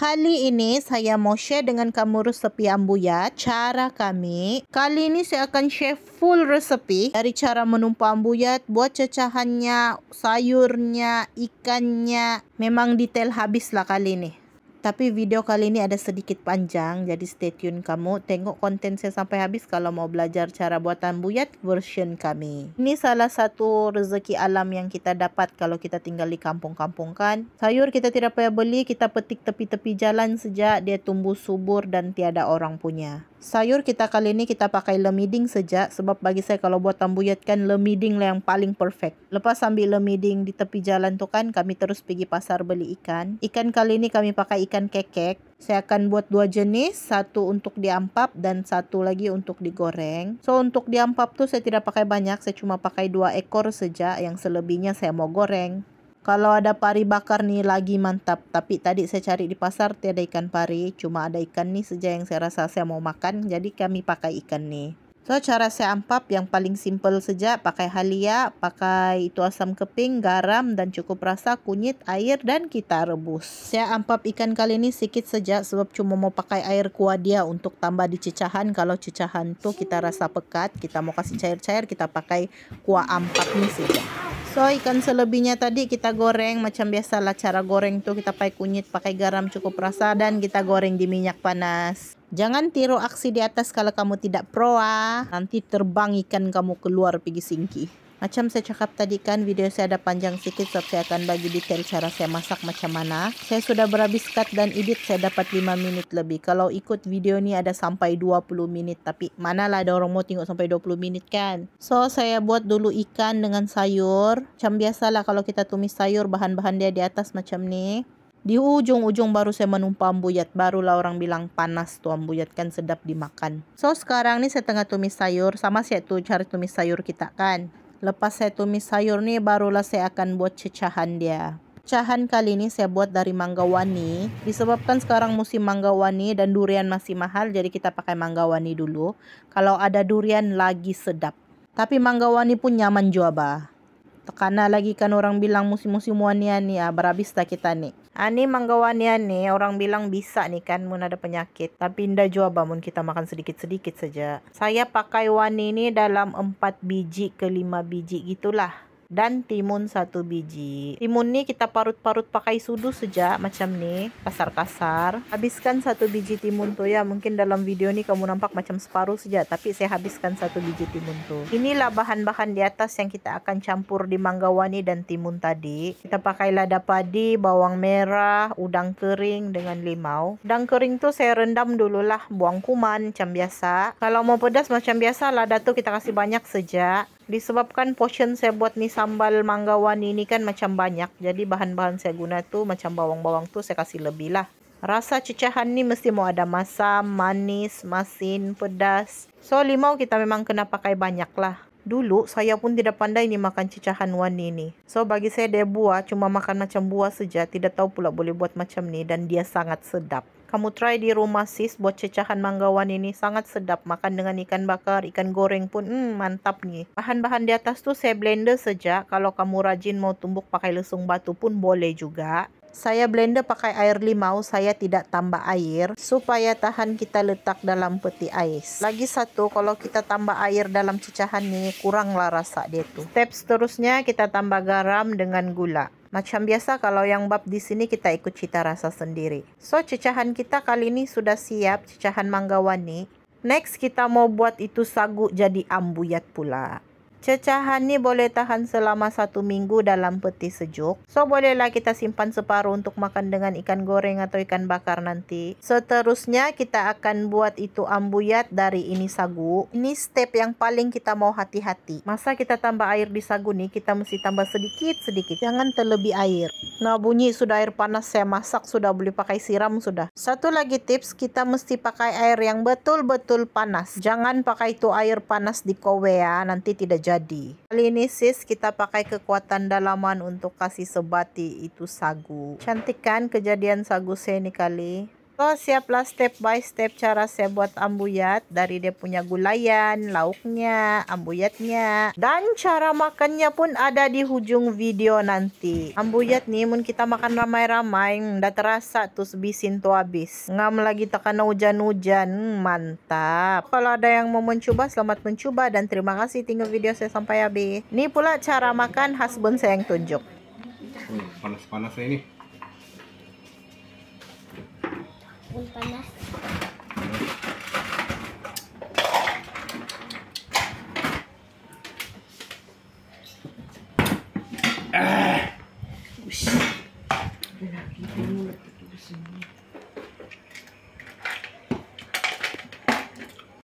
Kali ini saya mau share dengan kamu resepi ambuyat. Cara kami. Kali ini saya akan share full resepi. Dari cara menumpah ambuyat, buat cacahannya, sayurnya, ikannya. Memang detail habis lah kali ini. Tapi video kali ini ada sedikit panjang, jadi stay tune kamu. Tengok konten saya sampai habis kalau mau belajar cara buat ambuyat version kami. Ini salah satu rezeki alam yang kita dapat kalau kita tinggal di kampung-kampung kan. Sayur kita tidak payah beli, kita petik tepi-tepi jalan saja, dia tumbuh subur dan tiada orang punya. Sayur kita kali ini kita pakai lemiding saja, sebab bagi saya kalau buat ambuyat kan lemiding lah yang paling perfect. Lepas ambil lemiding di tepi jalan tu kan, kami terus pergi pasar beli ikan. Ikan kali ini kami pakai ikan kekek. Saya akan buat dua jenis, satu untuk diampap dan satu lagi untuk digoreng. So untuk diampap tu saya tidak pakai banyak, saya cuma pakai 2 ekor saja, yang selebihnya saya mau goreng. Kalau ada pari bakar ni lagi mantap. Tapi tadi saya cari di pasar tiada ikan pari. Cuma ada ikan ni saja yang saya rasa saya mau makan. Jadi kami pakai ikan ni. So cara saya ampap yang paling simple saja. Pakai halia, pakai itu asam keping, garam dan cukup rasa, kunyit, air dan kita rebus. Saya ampap ikan kali ini sedikit saja sebab cuma mau pakai air kuah dia untuk tambah di cecahan. Kalau cecahan tu kita rasa pekat, kita mau kasih cair-cair, kita pakai kuah ampap ni saja. So ikan selebihnya tadi kita goreng macam biasalah cara goreng tu, kita pakai kunyit, pakai garam cukup rasa dan kita goreng di minyak panas. Jangan tiru aksi di atas kalau kamu tidak pro ah. Nanti terbang ikan kamu keluar pergi singki. Macam saya cakap tadi kan, video saya ada panjang sedikit sebab saya akan bagi detail cara saya masak macam mana. Saya sudah berhabis cut dan edit, saya dapat 5 minit lebih. Kalau ikut video ni ada sampai 20 minit. Tapi manalah ada orang mau tengok sampai 20 minit kan. So saya buat dulu ikan dengan sayur. Macam biasalah kalau kita tumis sayur, bahan-bahan dia di atas macam ni. Di ujung-ujung baru saya menumpah ambuyat. Barulah orang bilang panas tu ambuyat kan, sedap dimakan. So sekarang ni saya tengah tumis sayur. Sama saya tu cara tumis sayur kita kan. Lepas saya tumis sayur ni, barulah saya akan buat cecahan dia. Cecahan kali ni saya buat dari mangga wani. Disebabkan sekarang musim mangga wani dan durian masih mahal, jadi kita pakai mangga wani dulu. Kalau ada durian lagi sedap. Tapi mangga wani pun nyaman jua bah. Karena lagi kan orang bilang musim-musim wanian ni, berhabis dah kita ni. Ni mangga wanian ni orang bilang bisa ni kan mun ada penyakit. Tapi indah jua bah mun kita makan sedikit-sedikit saja. Saya pakai wani ni dalam 4 biji ke 5 biji gitulah. Dan timun 1 biji. Timun ni kita parut-parut pakai sudu saja macam ni, kasar-kasar. Habiskan 1 biji timun tu ya. Mungkin dalam video ni kamu nampak macam separuh saja, tapi saya habiskan 1 biji timun tu. Inilah bahan-bahan di atas yang kita akan campur di mangga wani dan timun tadi. Kita pakai lada padi, bawang merah, udang kering dengan limau. Udang kering tu saya rendam dululah, buang kuman macam biasa. Kalau mau pedas macam biasa, lada tu kita kasih banyak saja. Disebabkan portion saya buat ni sambal mangga wani ni kan macam banyak. Jadi bahan-bahan saya guna tu macam bawang-bawang tu saya kasih lebih lah. Rasa cecahan ni mesti mau ada masam, manis, masin, pedas. So limau kita memang kena pakai banyak lah. Dulu saya pun tidak pandai ni makan cecahan wani ni. So bagi saya dia buah, cuma makan macam buah saja. Tidak tahu pula boleh buat macam ni dan dia sangat sedap. Kamu try di rumah sis buat cecahan mangga wani ni, sangat sedap. Makan dengan ikan bakar, ikan goreng pun mantap ni. Bahan-bahan di atas tu saya blender saja. Kalau kamu rajin mau tumbuk pakai lesung batu pun boleh juga. Saya blender pakai air limau, saya tidak tambah air supaya tahan kita letak dalam peti ais. Lagi satu, kalau kita tambah air dalam cecahan ni, kuranglah rasa dia tu. Step seterusnya kita tambah garam dengan gula. Macam biasa kalau yang bab di sini kita ikut cita rasa sendiri. So cecahan kita kali ini sudah siap, cecahan mangga wani. Next kita mau buat itu sagu jadi ambuyat pula. Cecahan ni boleh tahan selama 1 minggu dalam peti sejuk. So bolehlah kita simpan separuh untuk makan dengan ikan goreng atau ikan bakar nanti. Seterusnya kita akan buat itu ambuyat dari ini sagu. Ini step yang paling kita mau hati-hati. Masa kita tambah air di sagu ni, kita mesti tambah sedikit-sedikit. Jangan terlebih air. Nah bunyi sudah air panas saya masak, sudah boleh pakai siram sudah. Satu lagi tips, kita mesti pakai air yang betul-betul panas. Jangan pakai itu air panas di kowe ya, nanti tidak jadi. Kali ini sis kita pakai kekuatan dalaman untuk kasih sebati itu sagu. Cantik kan kejadian sagu saya ni kali. So, siaplah step by step cara saya buat ambuyat. Dari dia punya gulayan, lauknya, ambuyatnya. Dan cara makannya pun ada di hujung video nanti. Ambuyat nih, mun kita makan ramai-ramai, dah terasa tuh sebisin tuh habis. Ngam lagi tekan hujan-hujan, mantap. Kalau ada yang mau mencoba, selamat mencoba. Dan terima kasih tinggal video saya sampai habis. Ini pula cara makan husband saya yang tunjuk. Panas-panas ini. Panas.